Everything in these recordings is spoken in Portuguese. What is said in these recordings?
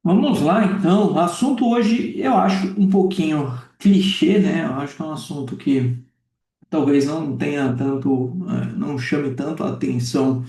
Vamos lá, então. O assunto hoje eu acho um pouquinho clichê, né? Eu acho que é um assunto que talvez não tenha tanto, não chame tanto a atenção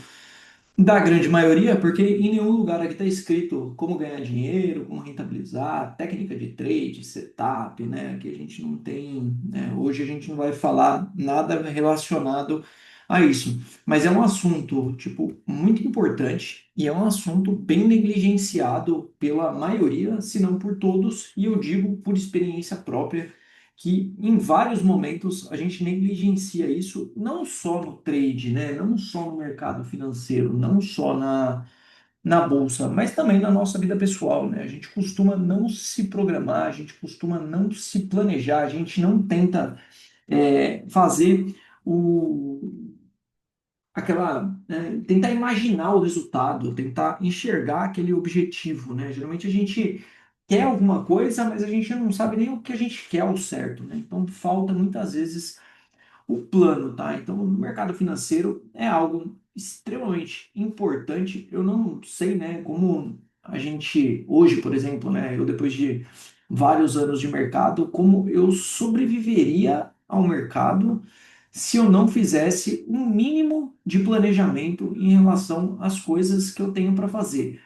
da grande maioria, porque em nenhum lugar aqui está escrito como ganhar dinheiro, como rentabilizar, técnica de trade, setup, né? Que a gente não tem, né? Hoje a gente não vai falar nada relacionado a isso, mas é um assunto, tipo, muito importante e é um assunto bem negligenciado pela maioria, se não por todos, e eu digo por experiência própria que em vários momentos a gente negligencia isso, não só no trade, né? Não só no mercado financeiro, não só na bolsa, mas também na nossa vida pessoal, né? A gente costuma não se programar, a gente costuma não se planejar, a gente não tenta fazer o, tentar imaginar o resultado, tentar enxergar aquele objetivo, né? Geralmente a gente quer alguma coisa, mas a gente não sabe nem o que a gente quer ao certo, né? Então falta muitas vezes o plano, tá? Então, no mercado financeiro é algo extremamente importante. Eu não sei, né, como a gente hoje, por exemplo, né, eu depois de vários anos de mercado, como eu sobreviveria ao mercado se eu não fizesse um mínimo de planejamento em relação às coisas que eu tenho para fazer.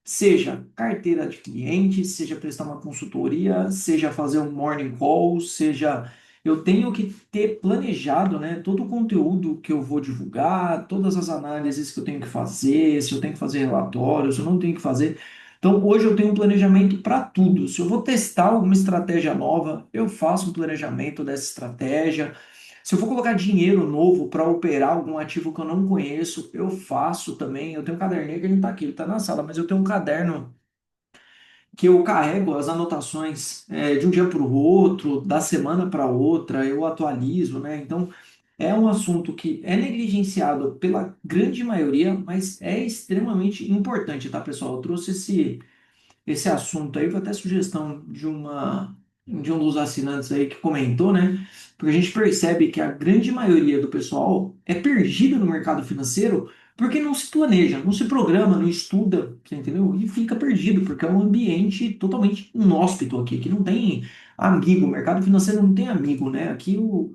Seja carteira de cliente, seja prestar uma consultoria, seja fazer um morning call, seja eu tenho que ter planejado, né, todo o conteúdo que eu vou divulgar, todas as análises que eu tenho que fazer, se eu tenho que fazer relatórios, se eu não tenho que fazer. Então, hoje eu tenho um planejamento para tudo. Se eu vou testar alguma estratégia nova, eu faço um planejamento dessa estratégia. Se eu for colocar dinheiro novo para operar algum ativo que eu não conheço, eu faço também. Eu tenho um caderninho que ele está aqui, ele está na sala, mas eu tenho um caderno que eu carrego as anotações de um dia para o outro, da semana para outra, eu atualizo, né? Então, é um assunto que é negligenciado pela grande maioria, mas é extremamente importante, tá, pessoal? Eu trouxe esse assunto aí, foi até sugestão de um dos assinantes aí que comentou, né? Porque a gente percebe que a grande maioria do pessoal é perdida no mercado financeiro porque não se planeja, não se programa, não estuda, você entendeu? E fica perdido, porque é um ambiente totalmente inóspito aqui, que não tem amigo, o mercado financeiro não tem amigo, né? Aqui o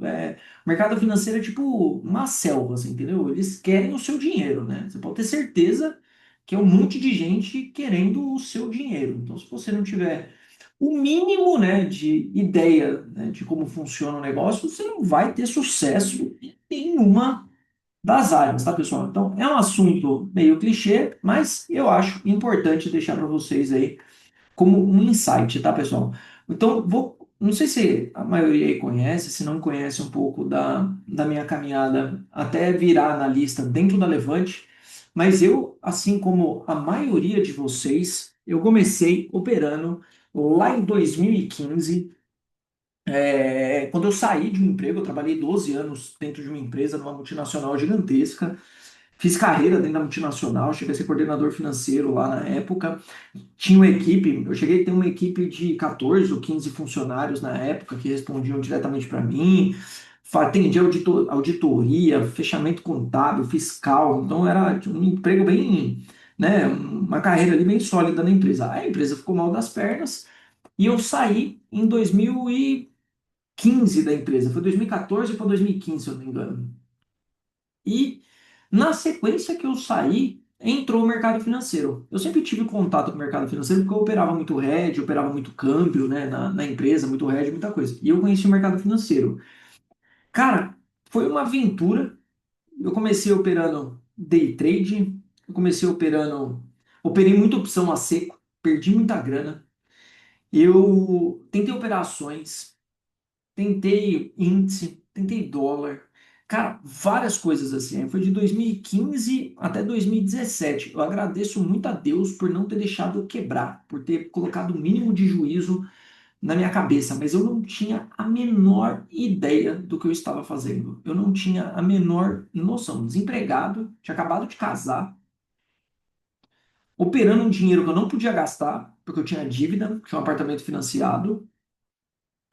mercado financeiro é tipo uma selva, você entendeu? Eles querem o seu dinheiro, né? Você pode ter certeza que é um monte de gente querendo o seu dinheiro. Então, se você não tiver o mínimo, né, de ideia, né, de como funciona o negócio, você não vai ter sucesso em nenhuma das áreas, tá, pessoal? Então, é um assunto meio clichê, mas eu acho importante deixar para vocês aí como um insight, tá, pessoal? Então, não sei se a maioria aí conhece, se não conhece um pouco da minha caminhada até virar analista dentro da Levante, mas eu, assim como a maioria de vocês, eu comecei operando lá em 2015, quando eu saí de um emprego, eu trabalhei 12 anos dentro de uma empresa, numa multinacional gigantesca, fiz carreira dentro da multinacional, cheguei a ser coordenador financeiro lá na época, tinha uma equipe, eu cheguei a ter uma equipe de 14 ou 15 funcionários na época que respondiam diretamente para mim, atendia auditoria, fechamento contábil, fiscal, então era um emprego bem, né, uma carreira ali bem sólida na empresa. Aí a empresa ficou mal das pernas e eu saí em 2015 da empresa, foi 2014 para 2015, se eu não me engano. E na sequência que eu saí, entrou o mercado financeiro. Eu sempre tive contato com o mercado financeiro porque eu operava muito hedge, operava muito câmbio, né, na empresa, muito hedge, muita coisa. E eu conheci o mercado financeiro. Cara, foi uma aventura. Eu comecei operando day trade, eu comecei operei muita opção a seco, perdi muita grana. Eu tentei operações, tentei índice, tentei dólar. Cara, várias coisas assim. Foi de 2015 até 2017. Eu agradeço muito a Deus por não ter deixado eu quebrar, por ter colocado o mínimo de juízo na minha cabeça, mas eu não tinha a menor ideia do que eu estava fazendo. Eu não tinha a menor noção. Desempregado, tinha acabado de casar, operando um dinheiro que eu não podia gastar, porque eu tinha dívida, tinha um apartamento financiado,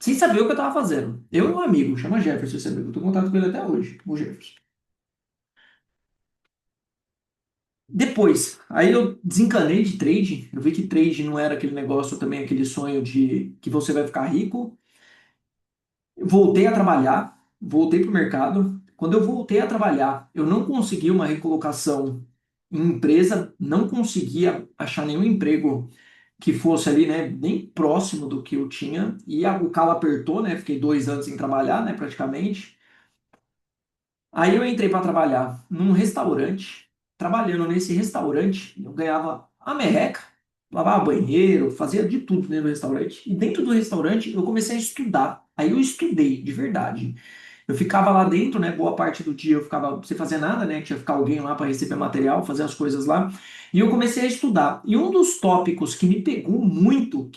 sem saber o que eu estava fazendo. Eu e um amigo, chama Jefferson, esse amigo, eu tô em contato com ele até hoje, o Jefferson. Depois, aí eu desencanei de trade, eu vi que trade não era aquele negócio também, aquele sonho de que você vai ficar rico. Voltei a trabalhar, voltei para o mercado. Quando eu voltei a trabalhar, eu não consegui uma recolocação em empresa, não conseguia achar nenhum emprego que fosse ali, né, nem próximo do que eu tinha. E o calo apertou, né? Fiquei 2 anos sem trabalhar, né, praticamente. Aí eu entrei para trabalhar num restaurante. Trabalhando nesse restaurante, eu ganhava a merreca, lavava banheiro, fazia de tudo dentro do restaurante. E dentro do restaurante eu comecei a estudar. Aí eu estudei, de verdade. Eu ficava lá dentro, né? Boa parte do dia eu ficava sem fazer nada, né? Tinha que ficar alguém lá para receber material, fazer as coisas lá. E eu comecei a estudar. E um dos tópicos que me pegou muito,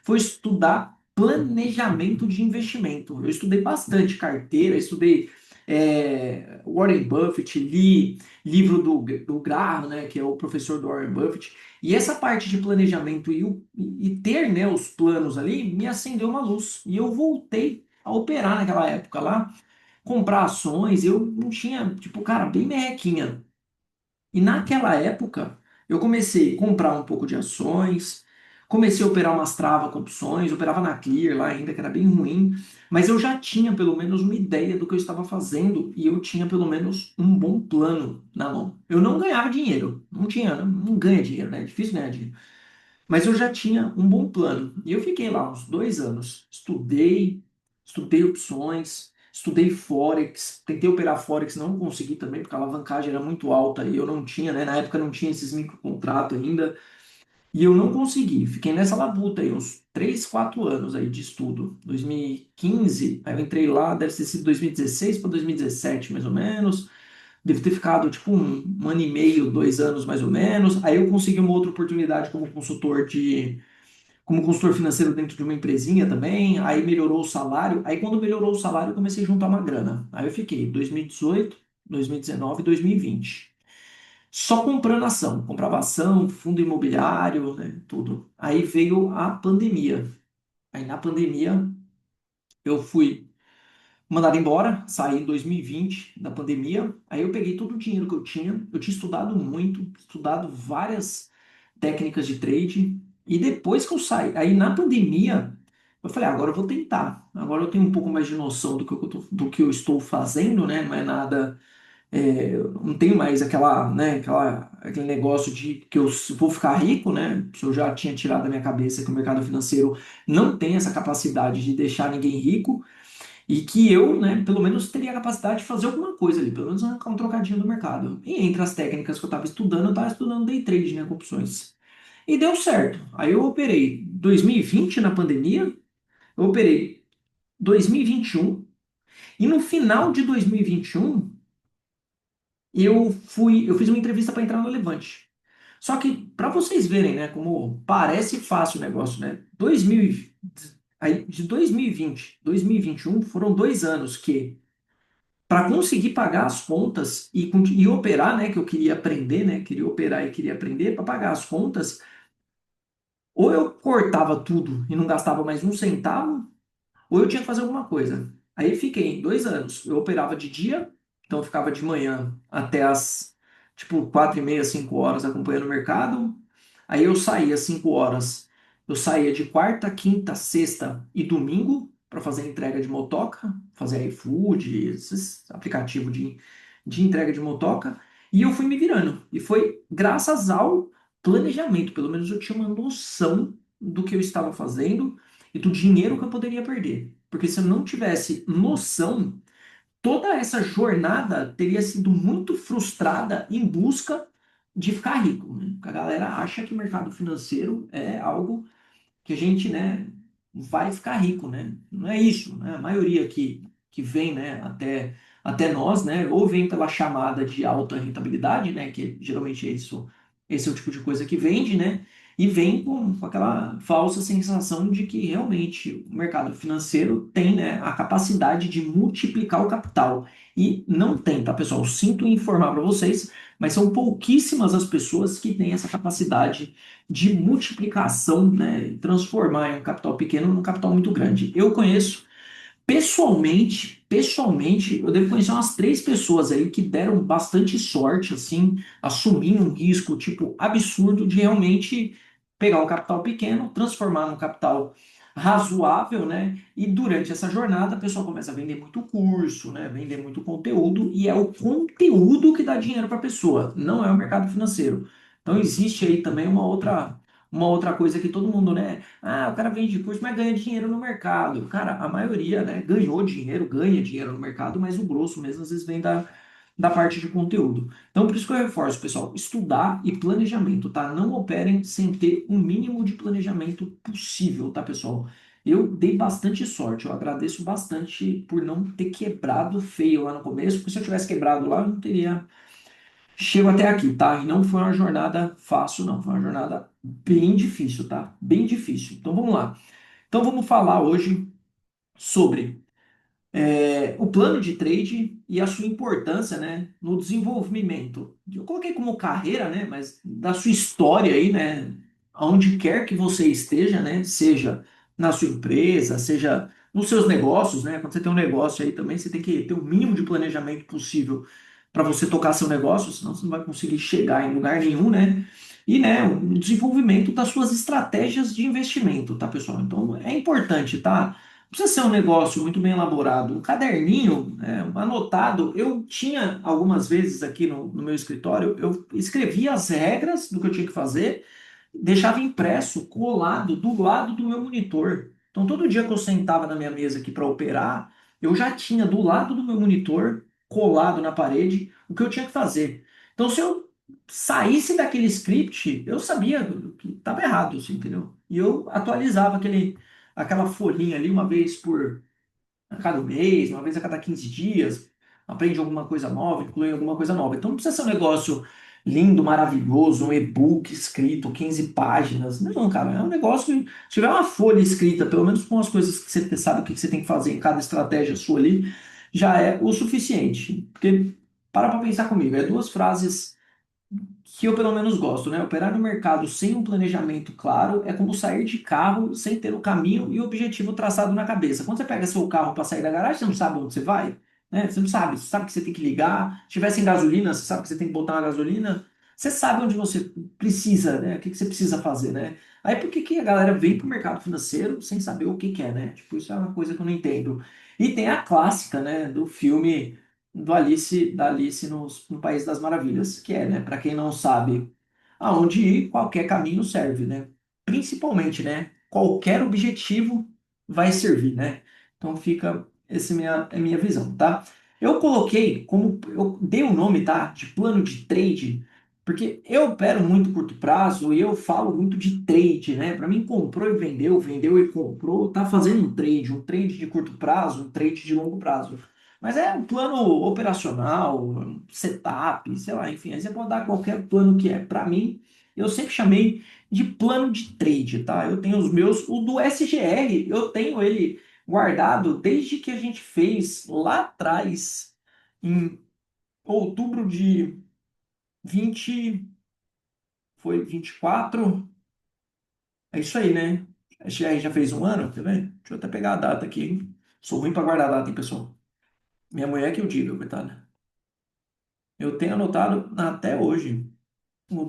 foi estudar planejamento de investimento. Eu estudei bastante carteira, estudei Warren Buffett, li livro do Graham, né? Que é o professor do Warren Buffett. E essa parte de planejamento e ter, né, os planos ali me acendeu uma luz. E eu voltei a operar naquela época lá, comprar ações, eu não tinha, tipo, cara, bem merrequinha. E naquela época, eu comecei a comprar um pouco de ações, comecei a operar umas travas com opções, operava na Clear lá ainda, que era bem ruim, mas eu já tinha pelo menos uma ideia do que eu estava fazendo e eu tinha pelo menos um bom plano na mão. Eu não ganhava dinheiro, não tinha, não ganha dinheiro, né? É difícil ganhar dinheiro. Mas eu já tinha um bom plano. E eu fiquei lá uns 2 anos. Estudei opções, estudei Forex, tentei operar Forex, não consegui também, porque a alavancagem era muito alta e eu não tinha, né? Na época não tinha esses microcontratos ainda. E eu não consegui. Fiquei nessa labuta aí, uns 3, 4 anos aí de estudo. 2015, aí eu entrei lá, deve ter sido 2016 para 2017, mais ou menos. Devo ter ficado tipo um ano e meio, 2 anos mais ou menos. Aí eu consegui uma outra oportunidade como consultor financeiro dentro de uma empresinha também. Aí melhorou o salário. Aí quando melhorou o salário, eu comecei a juntar uma grana. Aí eu fiquei 2018, 2019 e 2020. Só comprando ação. Comprava ação, fundo imobiliário, né, tudo. Aí veio a pandemia. Aí na pandemia eu fui mandado embora, saí em 2020 da pandemia. Aí eu peguei todo o dinheiro que eu tinha estudado muito, estudado várias técnicas de trade. E depois que eu saí, aí na pandemia, eu falei, agora eu vou tentar. Agora eu tenho um pouco mais de noção do que eu estou fazendo, né? Não é nada, eu não tenho mais aquele negócio de que eu vou ficar rico, né? Se eu já tinha tirado da minha cabeça que o mercado financeiro não tem essa capacidade de deixar ninguém rico. E que eu, né, pelo menos teria a capacidade de fazer alguma coisa ali, pelo menos arrancar um trocadinho do mercado. E entre as técnicas que eu estava estudando day trade, né, com opções. E deu certo. Aí eu operei 2020 na pandemia, eu operei 2021, e no final de 2021 eu fiz uma entrevista para entrar no Levante. Só que para vocês verem, né, como parece fácil o negócio, né? 2000, aí de 2020, 2021 foram 2 anos que para conseguir pagar as contas e operar, né, que eu queria aprender, né, queria operar e queria aprender para pagar as contas, ou eu cortava tudo e não gastava mais um centavo, ou eu tinha que fazer alguma coisa. Aí fiquei 2 anos. Eu operava de dia, então eu ficava de manhã até as, tipo, 4h30, 5 horas acompanhando o mercado. Aí eu saía às 5 horas. Eu saía de quarta, quinta, sexta e domingo para fazer entrega de motoca, fazer iFood, esses aplicativos de entrega de motoca. E eu fui me virando. E foi graças ao planejamento. Pelo menos eu tinha uma noção do que eu estava fazendo e do dinheiro que eu poderia perder. Porque se eu não tivesse noção, toda essa jornada teria sido muito frustrada em busca de ficar rico, né? Porque a galera acha que o mercado financeiro é algo que a gente, né, vai ficar rico, né? Não é isso, né? A maioria que vem, né, até nós, né, ou vem pela chamada de alta rentabilidade, né, que geralmente esse é o tipo de coisa que vende, né? E vem com aquela falsa sensação de que realmente o mercado financeiro tem, né, a capacidade de multiplicar o capital. E não tem, tá, pessoal? Sinto em informar para vocês, mas são pouquíssimas as pessoas que têm essa capacidade de multiplicação, né, transformar um capital pequeno num capital muito grande. Eu conheço Pessoalmente, eu devo conhecer umas três pessoas aí que deram bastante sorte, assim, assumindo um risco, tipo, absurdo de realmente pegar um capital pequeno, transformar num capital razoável, né? E durante essa jornada a pessoa começa a vender muito curso, né? Vender muito conteúdo, e é o conteúdo que dá dinheiro para a pessoa, não é o mercado financeiro. Então existe aí também uma outra coisa que todo mundo, né? Ah, o cara vende curso, mas ganha dinheiro no mercado. Cara, a maioria, né, ganhou dinheiro, ganha dinheiro no mercado, mas o grosso mesmo às vezes vem da parte de conteúdo. Então, por isso que eu reforço, pessoal, estudar e planejamento, tá? Não operem sem ter o mínimo de planejamento possível, tá, pessoal? Eu dei bastante sorte, eu agradeço bastante por não ter quebrado feio lá no começo, porque se eu tivesse quebrado lá, eu não teria chego até aqui, tá? E não foi uma jornada fácil, não. Foi uma jornada bem difícil, tá? Bem difícil. Então vamos lá. Então vamos falar hoje sobre o plano de trade e a sua importância, né, no desenvolvimento. Eu coloquei como carreira, né, mas da sua história aí, né, aonde quer que você esteja, né, seja na sua empresa, seja nos seus negócios, né, quando você tem um negócio aí também, você tem que ter o mínimo de planejamento possível para você tocar seu negócio, senão você não vai conseguir chegar em lugar nenhum, né? E, né, o desenvolvimento das suas estratégias de investimento, tá, pessoal? Então, é importante, tá? Precisa ser um negócio muito bem elaborado. Um caderninho, anotado. Eu tinha algumas vezes aqui no meu escritório, eu escrevia as regras do que eu tinha que fazer, deixava impresso, colado do lado do meu monitor. Então, todo dia que eu sentava na minha mesa aqui para operar, eu já tinha do lado do meu monitor, colado na parede, o que eu tinha que fazer. Então, se eu saísse daquele script, eu sabia que estava errado, assim, entendeu? E eu atualizava aquela folhinha ali uma vez por a cada mês, uma vez a cada 15 dias, aprende alguma coisa nova, inclui alguma coisa nova. Então não precisa ser um negócio lindo, maravilhoso, um e-book escrito, 15 páginas. Não, cara, é um negócio que, se tiver uma folha escrita, pelo menos com as coisas que você sabe o que você tem que fazer em cada estratégia sua ali, já é o suficiente. Porque, para pensar comigo, é duas frases que eu pelo menos gosto, né? Operar no mercado sem um planejamento claro é como sair de carro sem ter o caminho e o objetivo traçado na cabeça. Quando você pega seu carro para sair da garagem, você não sabe onde você vai, né? Você sabe que você tem que ligar. Se tiver sem gasolina, você sabe que você tem que botar uma gasolina. Você sabe onde você precisa, né? O que que você precisa fazer, né? Aí por que que a galera vem para o mercado financeiro sem saber o que que é, né? Tipo, isso é uma coisa que eu não entendo. E tem a clássica, né, do filme da Alice no País das Maravilhas, que é, né, para quem não sabe aonde ir, qualquer caminho serve, né? Principalmente, né, qualquer objetivo vai servir, né? Então fica essa é minha visão, tá? Eu coloquei como eu dei o nome, tá, de plano de trade, porque eu opero muito curto prazo e eu falo muito de trade, né? Para mim comprou e vendeu, vendeu e comprou, tá fazendo um trade de curto prazo, um trade de longo prazo. Mas é um plano operacional, um setup, sei lá, enfim, aí você pode dar qualquer plano que é. Para mim, eu sempre chamei de plano de trade, tá? Eu tenho os meus, o do SGR, eu tenho ele guardado desde que a gente fez lá atrás, em outubro de 20, foi 24, é isso aí, né? A SGR já fez um ano, quer ver? Deixa eu até pegar a data aqui, hein? Sou ruim para guardar a data, hein, pessoal? Minha mulher que eu diga, coitada. Eu tenho anotado até hoje o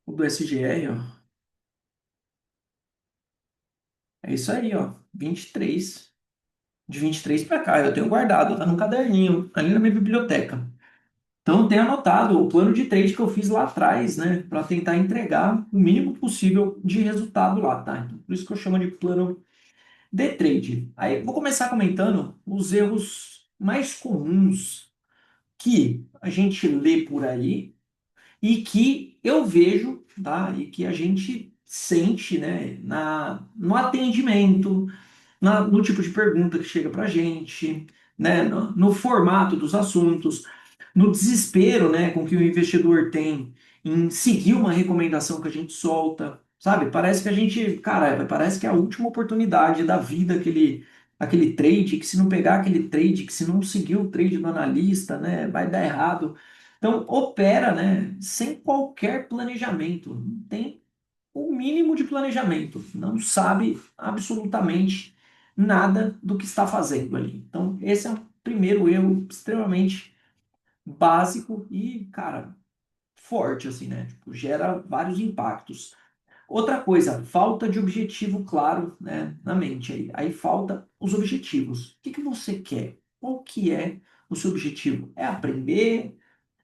do SGR, ó. É isso aí, ó. 23. De 23 para cá, eu tenho guardado, tá no caderninho, ali na minha biblioteca. Então, eu tenho anotado o plano de trade que eu fiz lá atrás, né? Para tentar entregar o mínimo possível de resultado lá, tá? Então, por isso que eu chamo de plano de trade. Aí, vou começar comentando os erros mais comuns que a gente lê por aí e que eu vejo, tá? E que a gente sente, né, no atendimento, no tipo de pergunta que chega para a gente, né, no formato dos assuntos, no desespero, né, com que o investidor tem em seguir uma recomendação que a gente solta, sabe? Parece que a gente, cara, parece que é a última oportunidade da vida aquele trade, que se não pegar aquele trade, que se não seguir o trade do analista, né, vai dar errado. Então, opera, né, sem qualquer planejamento. Não tem o mínimo de planejamento, não sabe absolutamente nada do que está fazendo ali. Então, esse é o primeiro erro extremamente básico e, cara, forte, assim, né? Tipo, gera vários impactos. Outra coisa, falta de objetivo claro, né, na mente aí. Aí falta os objetivos. O que que você quer? Qual que é o seu objetivo? É aprender?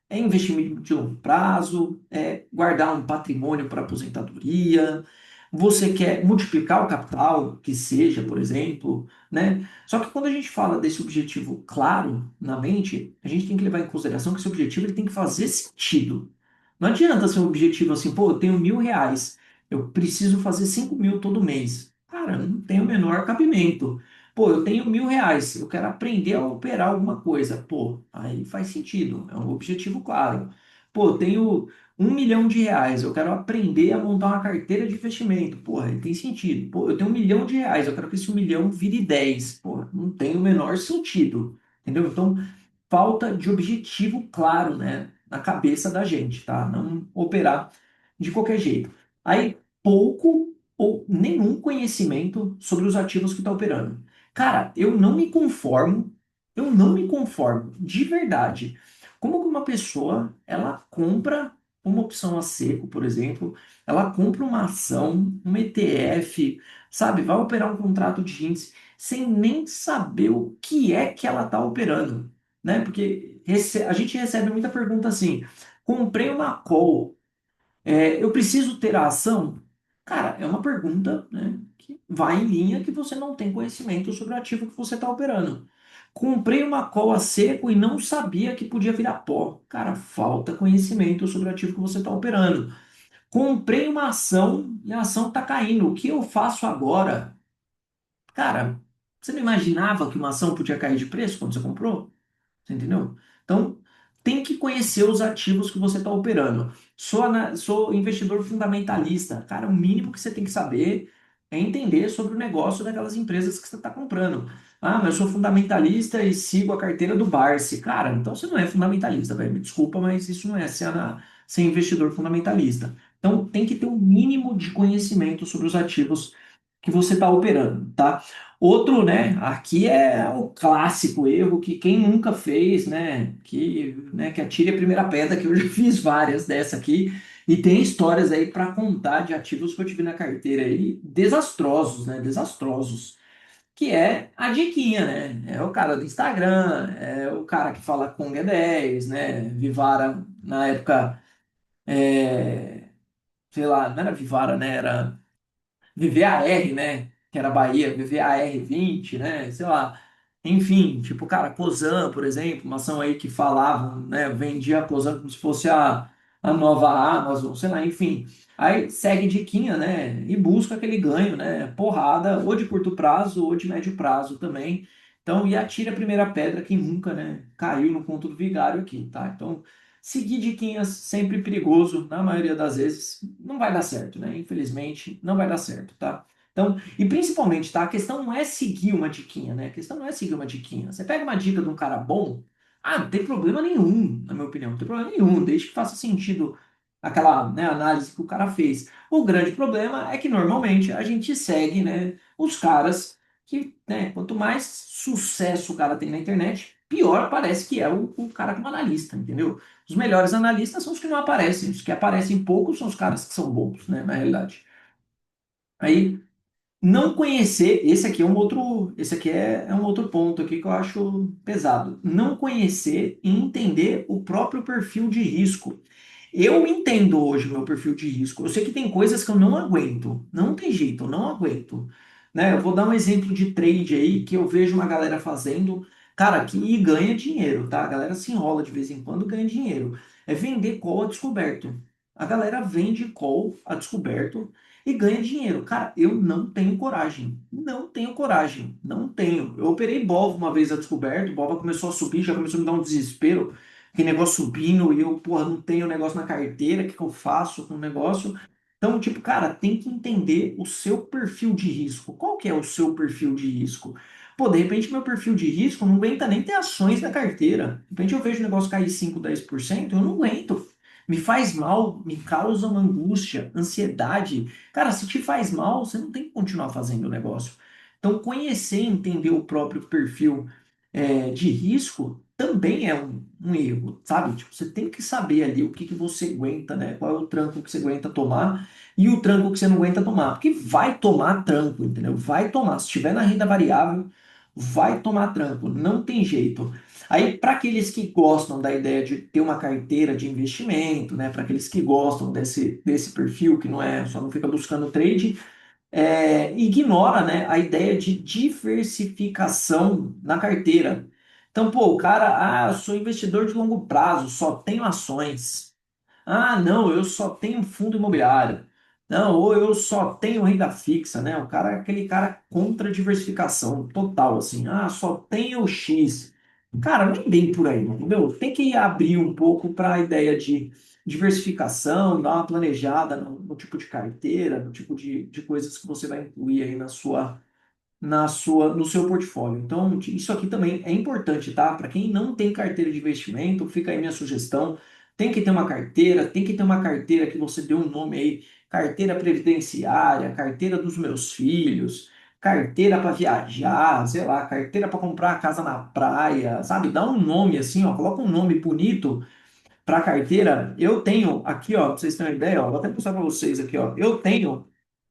É investimento de longo prazo, é guardar um patrimônio para aposentadoria, você quer multiplicar o capital, que seja, por exemplo, né? Só que quando a gente fala desse objetivo claro na mente, a gente tem que levar em consideração que esse objetivo ele tem que fazer sentido. Não adianta ser um objetivo assim, pô, eu tenho R$ 1.000, eu preciso fazer 5.000 todo mês. Cara, não tem o menor cabimento. Pô, eu tenho R$ 1.000, eu quero aprender a operar alguma coisa. Pô, aí faz sentido, é um objetivo claro. Pô, eu tenho R$ 1.000.000, eu quero aprender a montar uma carteira de investimento. Porra, aí tem sentido. Pô, eu tenho R$ 1.000.000, eu quero que esse 1.000.000 vire 10. Pô, não tem o menor sentido. Entendeu? Então, falta de objetivo claro, né, na cabeça da gente, tá? Não operar de qualquer jeito. Aí, pouco ou nenhum conhecimento sobre os ativos que está operando. Cara, eu não me conformo, de verdade. Como que uma pessoa, ela compra uma opção a seco, por exemplo, ela compra uma ação, um ETF, sabe, vai operar um contrato de índice, sem nem saber o que é que ela está operando, né? Porque a gente recebe muita pergunta assim, comprei uma call, eu preciso ter a ação? Cara, é uma pergunta, né, que vai em linha que você não tem conhecimento sobre o ativo que você está operando. Comprei uma call a seco e não sabia que podia virar pó. Cara, falta conhecimento sobre o ativo que você está operando. Comprei uma ação e a ação está caindo. O que eu faço agora? Cara, você não imaginava que uma ação podia cair de preço quando você comprou? Você entendeu? Então, tem que conhecer os ativos que você está operando. Sou investidor fundamentalista. Cara, o mínimo que você tem que saber é entender sobre o negócio daquelas empresas que você está comprando. Ah, mas eu sou fundamentalista e sigo a carteira do Barsi. Cara, então você não é fundamentalista, velho. Me desculpa, mas isso não é ser investidor fundamentalista. Então, tem que ter um mínimo de conhecimento sobre os ativos que você está operando, tá? Outro, né, aqui é o clássico erro que quem nunca fez, né, que atire a primeira pedra, que eu já fiz várias dessa aqui, e tem histórias aí para contar de ativos que eu tive na carteira aí, desastrosos, né, desastrosos, que é a diquinha, né, é o cara do Instagram, é o cara que fala com G10, né, Vivara, na época, sei lá, não era Vivara, né, era VVAR, né? Que era Bahia, VVAR 20, né? Sei lá. Enfim, tipo, cara, Cosan, por exemplo, uma ação aí que falavam, né? Vendia a Cosan como se fosse a nova Amazon, sei lá, enfim. Aí segue diquinha, né? E busca aquele ganho, né? Porrada, ou de curto prazo, ou de médio prazo também. Então, e atira a primeira pedra quem nunca, né? Caiu no conto do vigário aqui, tá? Então, seguir diquinhas sempre perigoso, na maioria das vezes, não vai dar certo, né? Infelizmente, não vai dar certo, tá? Então, e principalmente, tá? A questão não é seguir uma diquinha, né? A questão não é seguir uma diquinha. Você pega uma dica de um cara bom, não tem problema nenhum, na minha opinião, não tem problema nenhum, desde que faça sentido aquela, né, análise que o cara fez. O grande problema é que normalmente a gente segue, né, os caras que, né, quanto mais sucesso o cara tem na internet, pior parece que é o cara como analista, entendeu? Os melhores analistas são os que não aparecem. Os que aparecem poucos são os caras que são bons, né, na realidade. Aí, não conhecer, esse aqui é um outro ponto aqui que eu acho pesado. Não conhecer e entender o próprio perfil de risco. Eu entendo hoje o meu perfil de risco. Eu sei que tem coisas que eu não aguento. Não tem jeito, eu não aguento. Né? Eu vou dar um exemplo de trade aí que eu vejo uma galera fazendo, cara, que e ganha dinheiro, tá? A galera se enrola de vez em quando, ganha dinheiro. É vender call a descoberto. A galera vende call a descoberto e ganha dinheiro. Cara, eu não tenho coragem. Não tenho coragem. Não tenho. Eu operei BOVA uma vez a descoberto, BOVA começou a subir, já começou a me dar um desespero que negócio subindo e eu, porra, não tenho negócio na carteira, o que que eu faço com o negócio? Então, tipo, cara, tem que entender o seu perfil de risco. Qual que é o seu perfil de risco? Pô, de repente meu perfil de risco não aguenta nem ter ações na carteira. De repente eu vejo o negócio cair 5, 10%, eu não aguento. Me faz mal, me causa uma angústia, ansiedade. Cara, se te faz mal, você não tem que continuar fazendo o negócio. Então, conhecer e entender o próprio perfil de risco também é um erro, sabe? Tipo, você tem que saber ali o que que você aguenta, né? Qual é o tranco que você aguenta tomar e o tranco que você não aguenta tomar. Porque vai tomar tranco, entendeu? Vai tomar. Se estiver na renda variável, vai tomar tranco. Não tem jeito. Aí, para aqueles que gostam da ideia de ter uma carteira de investimento, né? Para aqueles que gostam desse perfil, que não é, só não fica buscando trade, ignora, né, a ideia de diversificação na carteira. Então, pô, o cara, eu sou investidor de longo prazo, só tenho ações. Ah, não, eu só tenho fundo imobiliário. Não, ou eu só tenho renda fixa, né? O cara é aquele cara contra a diversificação total, assim. Ah, só tenho X. Cara, nem bem por aí, entendeu? Tem que abrir um pouco para a ideia de diversificação, dar uma planejada no tipo de carteira, no tipo de coisas que você vai incluir aí no seu portfólio. Então, isso aqui também é importante, tá? Para quem não tem carteira de investimento, fica aí minha sugestão. Tem que ter uma carteira, tem que ter uma carteira que você dê um nome aí, carteira previdenciária, carteira dos meus filhos, carteira para viajar, sei lá, carteira para comprar a casa na praia, sabe? Dá um nome assim, ó, coloca um nome bonito para carteira. Eu tenho aqui, ó, pra vocês terem uma ideia, ó, vou até mostrar para vocês aqui, ó. Eu tenho,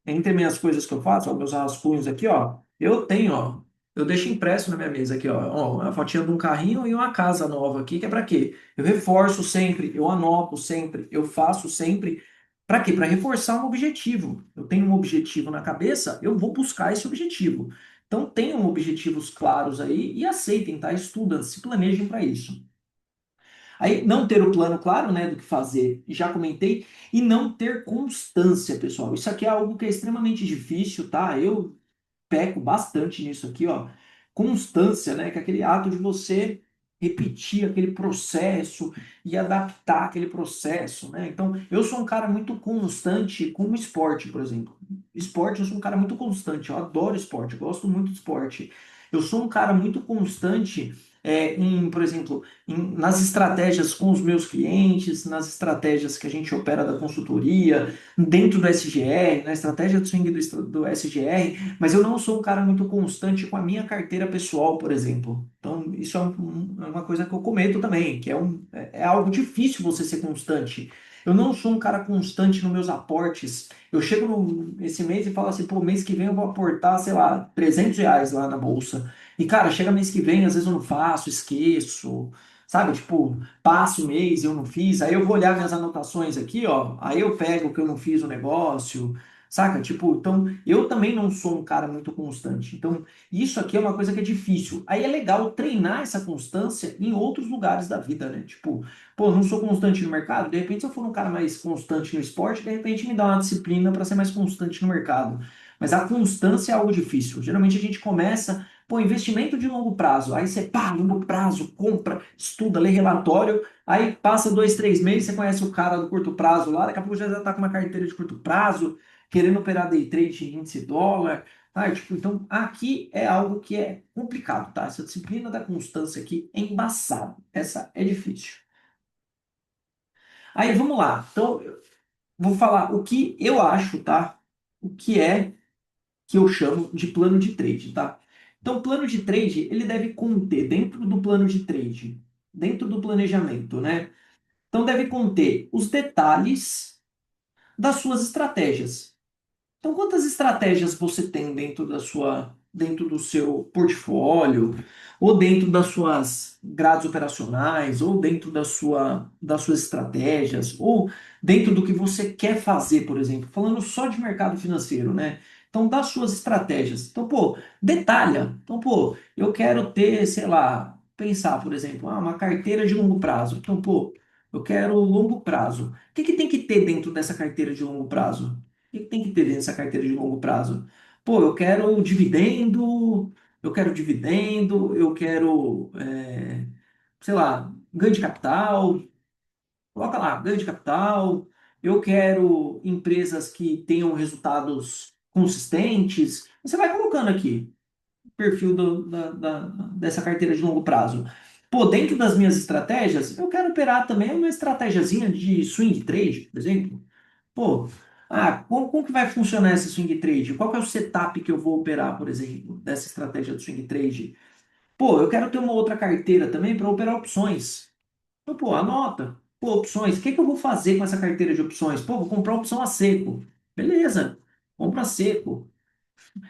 entre minhas coisas que eu faço, ó, meus rascunhos aqui, ó, eu tenho, ó, eu deixo impresso na minha mesa aqui, ó, uma fotinha de um carrinho e uma casa nova aqui, que é para quê? Eu reforço sempre, eu anoto sempre, eu faço sempre. Para quê? Para reforçar um objetivo. Eu tenho um objetivo na cabeça, eu vou buscar esse objetivo. Então tenham objetivos claros aí e aceitem, tá? Estudem, se planejem para isso. Aí, não ter o plano claro, né, do que fazer, já comentei, e não ter constância, pessoal. Isso aqui é algo que é extremamente difícil, tá? Eu peco bastante nisso aqui, ó. Constância, né, que é aquele ato de você repetir aquele processo e adaptar aquele processo, né? Então, eu sou um cara muito constante com o esporte, por exemplo. Esporte, eu sou um cara muito constante, eu adoro esporte, eu gosto muito de esporte. Eu sou um cara muito constante por exemplo, nas estratégias com os meus clientes, nas estratégias que a gente opera da consultoria, dentro do SGR, na estratégia do swing do SGR, mas eu não sou um cara muito constante com a minha carteira pessoal, por exemplo. Então, isso é uma coisa que eu cometo também, que é algo difícil você ser constante. Eu não sou um cara constante nos meus aportes. Eu chego esse mês e falo assim, pô, mês que vem eu vou aportar, sei lá, R$ 300 lá na bolsa. E, cara, chega mês que vem, às vezes eu não faço, esqueço, sabe? Tipo, passa o mês e eu não fiz, aí eu vou olhar minhas anotações aqui, ó, aí eu pego o que eu não fiz o negócio, saca? Tipo, então, eu também não sou um cara muito constante. Então, isso aqui é uma coisa que é difícil. Aí é legal treinar essa constância em outros lugares da vida, né? Tipo, pô, não sou constante no mercado, de repente, se eu for um cara mais constante no esporte, de repente me dá uma disciplina para ser mais constante no mercado. Mas a constância é algo difícil. Geralmente a gente começa. Pô, investimento de longo prazo. Aí você, pá, longo prazo, compra, estuda, lê relatório. Aí passa 2, 3 meses, você conhece o cara do curto prazo lá. Daqui a pouco já está com uma carteira de curto prazo, querendo operar day trade em índice dólar. Tá? Tipo, então, aqui é algo que é complicado, tá? Essa disciplina da constância aqui é embaçada. Essa é difícil. Aí, vamos lá. Então, eu vou falar o que eu acho, tá? O que eu chamo de plano de trade, tá? Então, o plano de trade, ele deve conter dentro do plano de trade, dentro do planejamento, né? Então, deve conter os detalhes das suas estratégias. Então, quantas estratégias você tem dentro do seu portfólio, ou dentro das suas grades operacionais, ou dentro das suas estratégias, ou dentro do que você quer fazer, por exemplo, falando só de mercado financeiro, né? Então, das suas estratégias. Então, pô, detalha. Então, pô, eu quero ter, sei lá, pensar, por exemplo, uma carteira de longo prazo. Então, pô, eu quero longo prazo. O que que tem que ter dentro dessa carteira de longo prazo? O que tem que ter nessa carteira de longo prazo? Pô, eu quero, sei lá, ganho de capital, coloca lá, ganho de capital, eu quero empresas que tenham resultados consistentes. Você vai colocando aqui o perfil dessa carteira de longo prazo. Pô, dentro das minhas estratégias, eu quero operar também uma estratégiazinha de swing trade, por exemplo. Pô, como que vai funcionar esse swing trade? Qual que é o setup que eu vou operar, por exemplo, dessa estratégia do swing trade? Pô, eu quero ter uma outra carteira também para operar opções. Então, pô, anota. Pô, opções. O que que eu vou fazer com essa carteira de opções? Pô, vou comprar opção a seco. Beleza, compra a seco.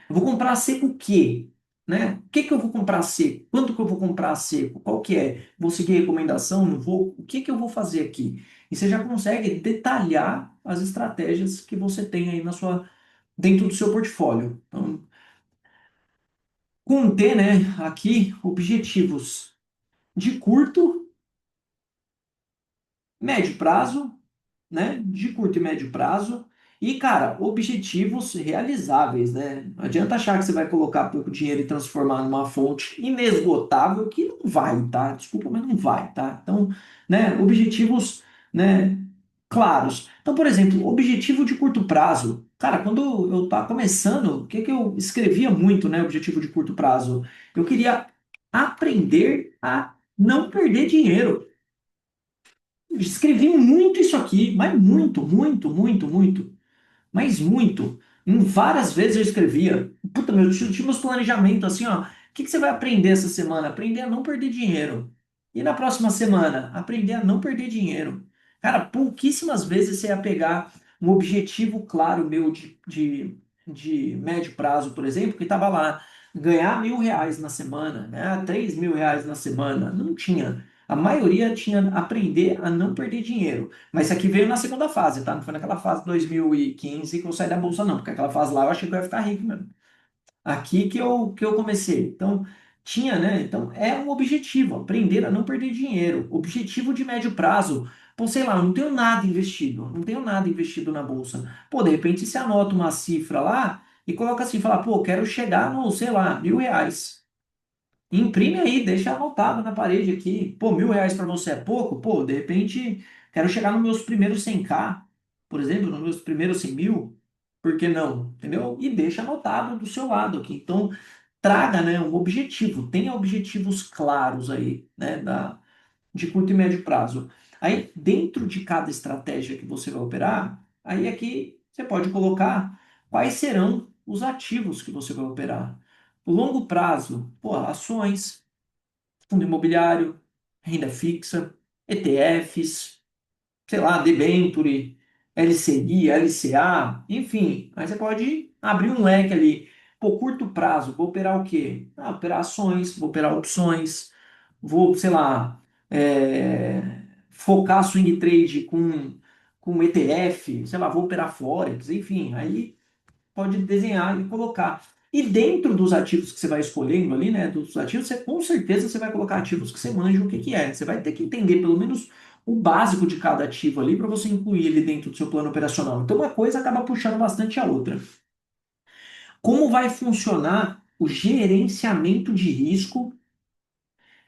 Eu vou comprar a seco o quê? Né? O que que eu vou comprar a seco? Quanto que eu vou comprar a seco? Qual que é? Vou seguir recomendação? Não vou? O que que eu vou fazer aqui? E você já consegue detalhar as estratégias que você tem aí na sua, dentro do seu portfólio. Então, conter, né, aqui objetivos de curto, médio prazo, né? De curto e médio prazo. E, cara, objetivos realizáveis, né? Não adianta achar que você vai colocar pouco dinheiro e transformar numa fonte inesgotável, que não vai, tá? Desculpa, mas não vai, tá? Então, né, objetivos, né, claros. Então, por exemplo, objetivo de curto prazo. Cara, quando eu estava começando, o que que eu escrevia muito, né, objetivo de curto prazo? Eu queria aprender a não perder dinheiro. Escrevi muito isso aqui, mas muito, muito, muito, muito. Mas muito. Em várias vezes eu escrevia. Puta, meu, tinha meus planejamentos assim, ó. O que que você vai aprender essa semana? Aprender a não perder dinheiro. E na próxima semana? Aprender a não perder dinheiro. Cara, pouquíssimas vezes você ia pegar um objetivo claro meu de médio prazo, por exemplo, que estava lá, ganhar R$ 1.000 na semana, ganhar R$ 3.000 na semana. Não tinha. A maioria tinha aprender a não perder dinheiro. Mas isso aqui veio na segunda fase, tá? Não foi naquela fase de 2015 que eu saí da bolsa, não, porque aquela fase lá eu achei que eu ia ficar rico mesmo. Aqui que eu comecei. Então, tinha, né? Então, é um objetivo, aprender a não perder dinheiro. Objetivo de médio prazo. Pô, sei lá, eu não tenho nada investido, não tenho nada investido na bolsa. Pô, de repente você anota uma cifra lá e coloca assim, fala, pô, quero chegar no, sei lá, R$ 1.000. Imprime aí, deixa anotado na parede aqui. Pô, R$ 1.000 para você é pouco? Pô, de repente quero chegar nos meus primeiros 100K, por exemplo, nos meus primeiros 100.000. Por que não? Entendeu? E deixa anotado do seu lado aqui. Então, traga, né, um objetivo. Tenha objetivos claros aí, né, de curto e médio prazo. Aí, dentro de cada estratégia que você vai operar, aí aqui você pode colocar quais serão os ativos que você vai operar. O longo prazo, pô, ações, fundo imobiliário, renda fixa, ETFs, sei lá, debenture, LCI, LCA, enfim. Aí você pode abrir um leque ali. Por curto prazo, vou operar o quê? Operar ações, vou operar opções, vou, sei lá, focar swing trade com ETF, sei lá, vou operar Forex, enfim. Aí pode desenhar e colocar. E dentro dos ativos que você vai escolhendo ali, né, dos ativos, você com certeza você vai colocar ativos que você manja o que que é. Você vai ter que entender pelo menos o básico de cada ativo ali para você incluir ele dentro do seu plano operacional. Então uma coisa acaba puxando bastante a outra. Como vai funcionar o gerenciamento de risco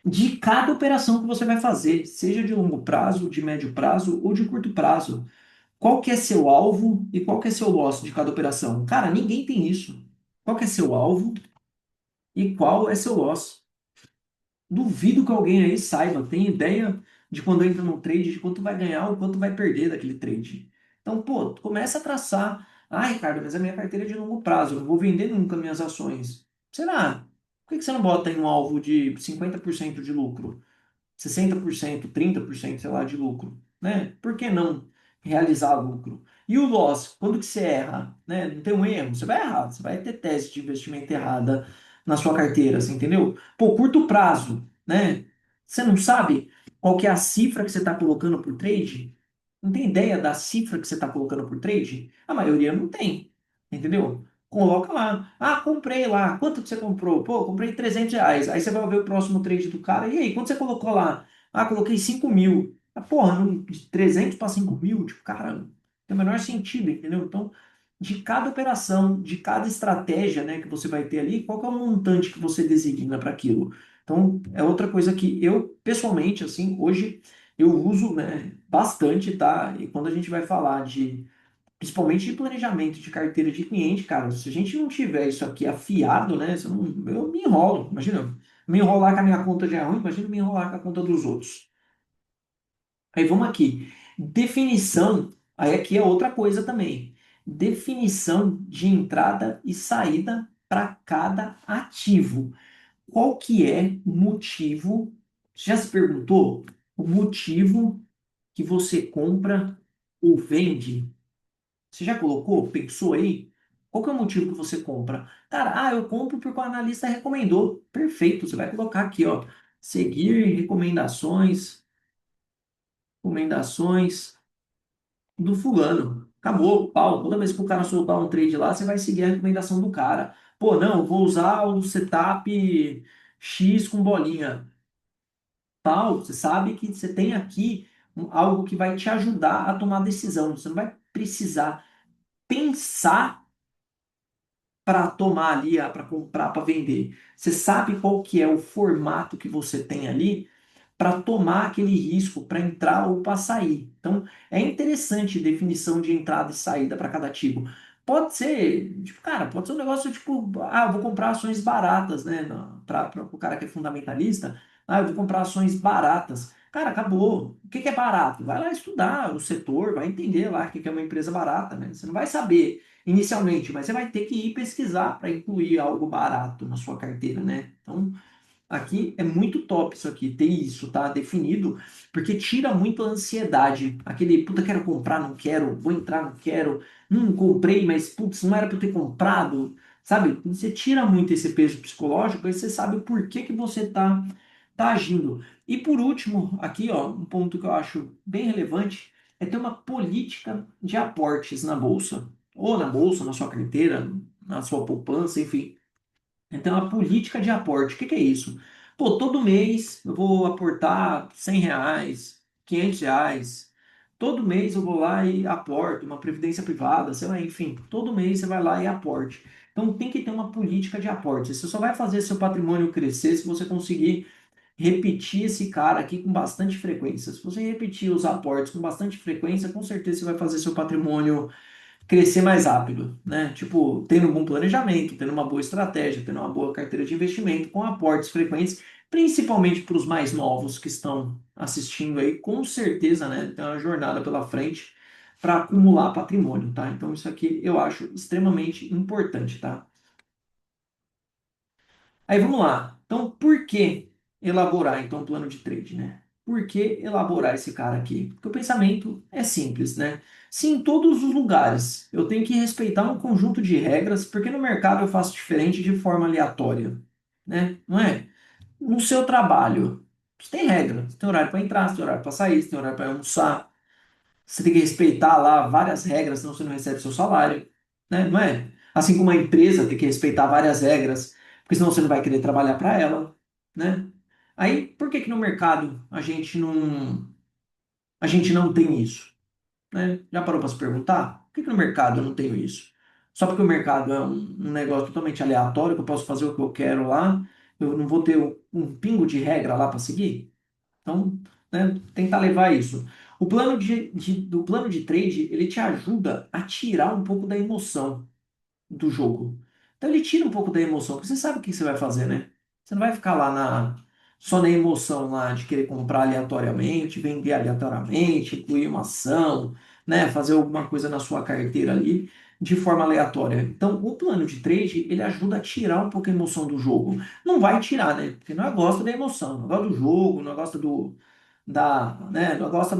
de cada operação que você vai fazer, seja de longo prazo, de médio prazo ou de curto prazo? Qual que é seu alvo e qual que é seu loss de cada operação? Cara, ninguém tem isso. Qual que é seu alvo e qual é seu loss? Duvido que alguém aí saiba, tenha ideia de quando entra no trade, de quanto vai ganhar ou quanto vai perder daquele trade. Então, pô, começa a traçar. Ah, Ricardo, mas a minha carteira é de longo prazo, eu não vou vender nunca minhas ações. Será? Por que que você não bota aí um alvo de 50% de lucro? 60%, 30%, sei lá, de lucro, né? Por que não realizar lucro? E o loss, quando que você erra, né? Não tem um erro, você vai errar, você vai ter tese de investimento errada na sua carteira, você entendeu? Pô, curto prazo, né? Você não sabe qual que é a cifra que você está colocando por trade? Não tem ideia da cifra que você está colocando por trade? A maioria não tem, entendeu? Coloca lá. Ah, comprei lá. Quanto que você comprou? Pô, comprei R$ 300. Aí você vai ver o próximo trade do cara. E aí, quanto você colocou lá? Ah, coloquei 5.000. Ah, porra, de 300 para 5.000, tipo, cara, não tem o menor sentido, entendeu? Então, de cada operação, de cada estratégia, né, que você vai ter ali, qual que é o montante que você designa para aquilo? Então, é outra coisa que eu, pessoalmente, assim, hoje eu uso, né, bastante, tá? E quando a gente vai falar de principalmente de planejamento de carteira de cliente, cara. Se a gente não tiver isso aqui afiado, né? Eu me enrolo, imagina. Me enrolar com a minha conta já é ruim, imagina me enrolar com a conta dos outros. Aí vamos aqui. Definição, aí aqui é outra coisa também. Definição de entrada e saída para cada ativo. Qual que é o motivo? Já se perguntou o motivo que você compra ou vende? Você já colocou? Pensou aí? Qual que é o motivo que você compra? Cara, eu compro porque o analista recomendou. Perfeito, você vai colocar aqui, ó. Seguir recomendações do fulano. Acabou, pau. Toda vez que o cara soltar um trade lá, você vai seguir a recomendação do cara. Pô, não, vou usar o setup X com bolinha. Tal, você sabe que você tem aqui algo que vai te ajudar a tomar decisão. Você não vai precisar pensar para tomar ali, para comprar, para vender. Você sabe qual que é o formato que você tem ali para tomar aquele risco para entrar ou para sair. Então, é interessante definição de entrada e saída para cada ativo. Pode ser, tipo, cara, pode ser um negócio tipo, eu vou comprar ações baratas, né? Para o cara que é fundamentalista, eu vou comprar ações baratas. Cara, acabou. O que que é barato? Vai lá estudar o setor, vai entender lá o que que é uma empresa barata, né? Você não vai saber inicialmente, mas você vai ter que ir pesquisar para incluir algo barato na sua carteira, né? Então, aqui é muito top isso aqui, ter isso, tá? Definido, porque tira muito a ansiedade. Aquele, puta, quero comprar, não quero, vou entrar, não quero, comprei, mas, putz, não era para eu ter comprado, sabe? Você tira muito esse peso psicológico, aí você sabe o porquê que você tá agindo. E por último, aqui, ó, um ponto que eu acho bem relevante é ter uma política de aportes na bolsa, ou na bolsa, na sua carteira, na sua poupança, enfim. Então, a política de aporte, o que que é isso? Pô, todo mês eu vou aportar R$ 100, R$ 500. Todo mês eu vou lá e aporto uma previdência privada, sei lá, enfim. Todo mês você vai lá e aporte. Então, tem que ter uma política de aporte. Você só vai fazer seu patrimônio crescer se você conseguir repetir esse cara aqui com bastante frequência. Se você repetir os aportes com bastante frequência, com certeza você vai fazer seu patrimônio crescer mais rápido, né? Tipo, tendo um bom planejamento, tendo uma boa estratégia, tendo uma boa carteira de investimento, com aportes frequentes, principalmente para os mais novos que estão assistindo aí, com certeza, né? Tem uma jornada pela frente para acumular patrimônio, tá? Então, isso aqui eu acho extremamente importante, tá? Aí vamos lá. Então, por que elaborar então um plano de trade, né? Por que elaborar esse cara aqui? Porque o pensamento é simples, né? Se em todos os lugares eu tenho que respeitar um conjunto de regras, porque no mercado eu faço diferente de forma aleatória, né? Não é? No seu trabalho, você tem regra, você tem horário para entrar, você tem horário para sair, você tem horário para almoçar, você tem que respeitar lá várias regras, senão você não recebe seu salário, né? Não é? Assim como a empresa tem que respeitar várias regras, porque senão você não vai querer trabalhar para ela, né? Aí, por que que no mercado a gente não tem isso, né? Já parou para se perguntar? Por que que no mercado eu não tenho isso? Só porque o mercado é um negócio totalmente aleatório, que eu posso fazer o que eu quero lá, eu não vou ter um pingo de regra lá para seguir? Então, né, tentar levar isso. Do plano de trade, ele te ajuda a tirar um pouco da emoção do jogo. Então ele tira um pouco da emoção, porque você sabe o que você vai fazer, né? Você não vai ficar lá só na emoção lá de querer comprar aleatoriamente, vender aleatoriamente, incluir uma ação, né? Fazer alguma coisa na sua carteira ali de forma aleatória. Então, o plano de trade, ele ajuda a tirar um pouco a emoção do jogo. Não vai tirar, né? Porque nós gosta da emoção, não gosta do jogo, não gosta né? Não gosta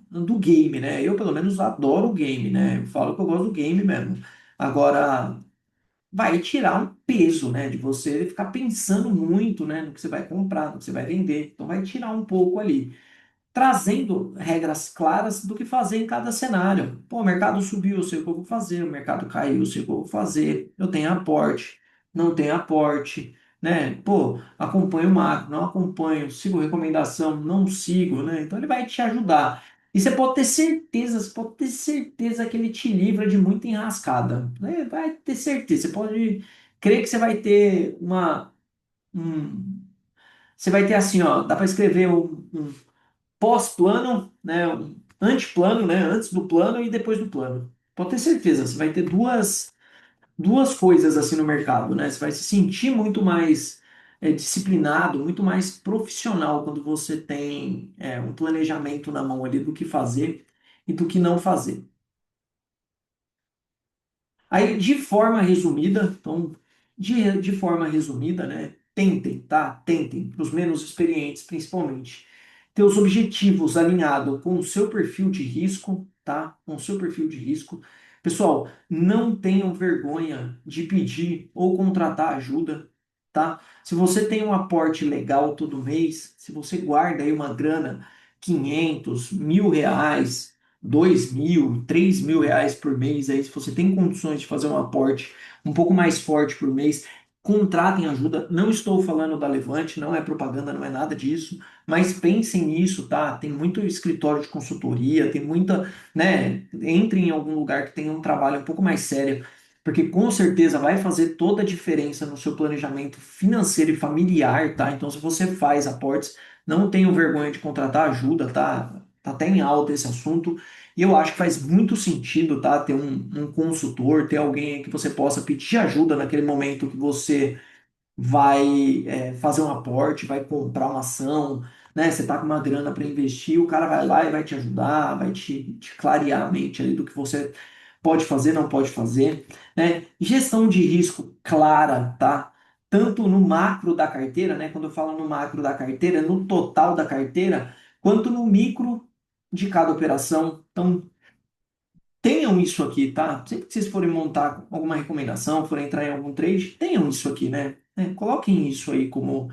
do game, né? Eu, pelo menos, adoro o game, né? Eu falo que eu gosto do game mesmo. Agora, vai tirar um peso, né, de você ficar pensando muito, né, no que você vai comprar, no que você vai vender. Então vai tirar um pouco ali, trazendo regras claras do que fazer em cada cenário. Pô, o mercado subiu, eu sei o que eu vou fazer, o mercado caiu, eu sei o que eu vou fazer. Eu tenho aporte, não tenho aporte, né? Pô, acompanho o macro, não acompanho, sigo recomendação, não sigo, né? Então ele vai te ajudar. E você pode ter certeza que ele te livra de muita enrascada, né? Vai ter certeza, você pode crer que você vai ter um, você vai ter assim, ó, dá para escrever um pós-plano, né, um anteplano, né, antes do plano e depois do plano. Pode ter certeza, você vai ter duas coisas assim no mercado, né? Você vai se sentir muito mais. disciplinado, muito mais profissional quando você tem um planejamento na mão ali do que fazer e do que não fazer. Aí, de forma resumida, então, de forma resumida, né? Tentem, tá? Tentem, para os menos experientes, principalmente, ter os objetivos alinhados com o seu perfil de risco, tá? Com o seu perfil de risco. Pessoal, não tenham vergonha de pedir ou contratar ajuda, tá? Se você tem um aporte legal todo mês, se você guarda aí uma grana, 500, R$ 1.000, 2.000, R$ 3.000 por mês, aí, se você tem condições de fazer um aporte um pouco mais forte por mês, contratem ajuda. Não estou falando da Levante, não é propaganda, não é nada disso, mas pensem nisso, tá? Tem muito escritório de consultoria, tem muita, né? Entre em algum lugar que tenha um trabalho um pouco mais sério, porque com certeza vai fazer toda a diferença no seu planejamento financeiro e familiar, tá? Então, se você faz aportes, não tenham vergonha de contratar ajuda, tá? Tá até em alta esse assunto. E eu acho que faz muito sentido, tá? Ter um consultor, ter alguém aí que você possa pedir ajuda naquele momento que você vai fazer um aporte, vai comprar uma ação, né? Você tá com uma grana para investir, o cara vai lá e vai te ajudar, vai te clarear a mente ali do que você pode fazer, não pode fazer, né? Gestão de risco clara, tá? Tanto no macro da carteira, né? Quando eu falo no macro da carteira, no total da carteira, quanto no micro de cada operação. Então, tenham isso aqui, tá? Sempre que vocês forem montar alguma recomendação, forem entrar em algum trade, tenham isso aqui, né? Coloquem isso aí como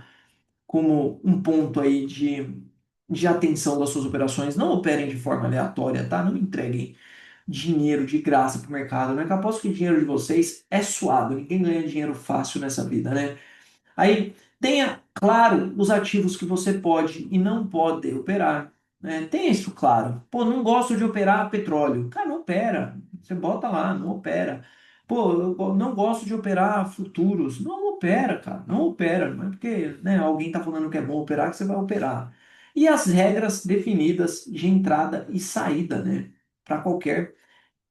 um ponto aí de atenção das suas operações. Não operem de forma aleatória, tá? Não entreguem dinheiro de graça para o mercado, né? Que eu aposto que o dinheiro de vocês é suado. Ninguém ganha dinheiro fácil nessa vida, né? Aí tenha claro os ativos que você pode e não pode operar, né? Tenha isso claro. Pô, não gosto de operar petróleo. Cara, não opera. Você bota lá, não opera. Pô, eu não gosto de operar futuros. Não opera, cara. Não opera. Não é porque, né, alguém tá falando que é bom operar que você vai operar. E as regras definidas de entrada e saída, né? Para qualquer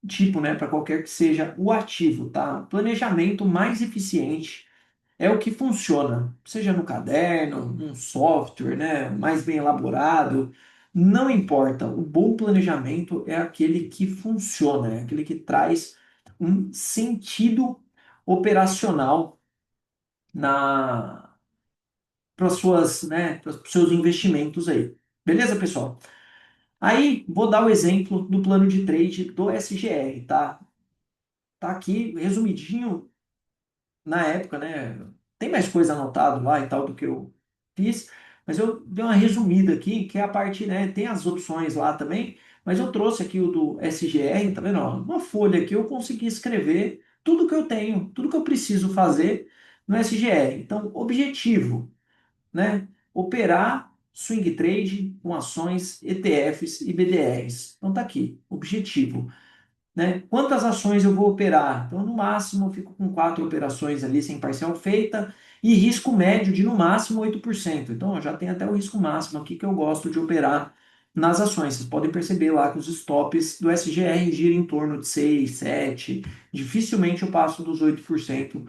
tipo, né? Para qualquer que seja o ativo, tá? Planejamento mais eficiente é o que funciona, seja no caderno, num software, né, mais bem elaborado, não importa. O bom planejamento é aquele que funciona, é aquele que traz um sentido operacional na para suas, né, para os seus investimentos aí. Beleza, pessoal? Aí vou dar o exemplo do plano de trade do SGR, tá? Tá aqui resumidinho na época, né? Tem mais coisa anotado lá e tal do que eu fiz, mas eu dei uma resumida aqui, que é a parte, né? Tem as opções lá também, mas eu trouxe aqui o do SGR, tá vendo? Ó, uma folha aqui eu consegui escrever tudo que eu tenho, tudo que eu preciso fazer no SGR. Então, objetivo, né? Operar swing trade com ações, ETFs e BDRs. Então tá aqui, objetivo, né? Quantas ações eu vou operar? Então, no máximo, eu fico com 4 operações ali sem parcial feita e risco médio de no máximo 8%. Então, eu já tenho até o risco máximo aqui que eu gosto de operar nas ações. Vocês podem perceber lá que os stops do SGR giram em torno de 6, 7. Dificilmente eu passo dos 8%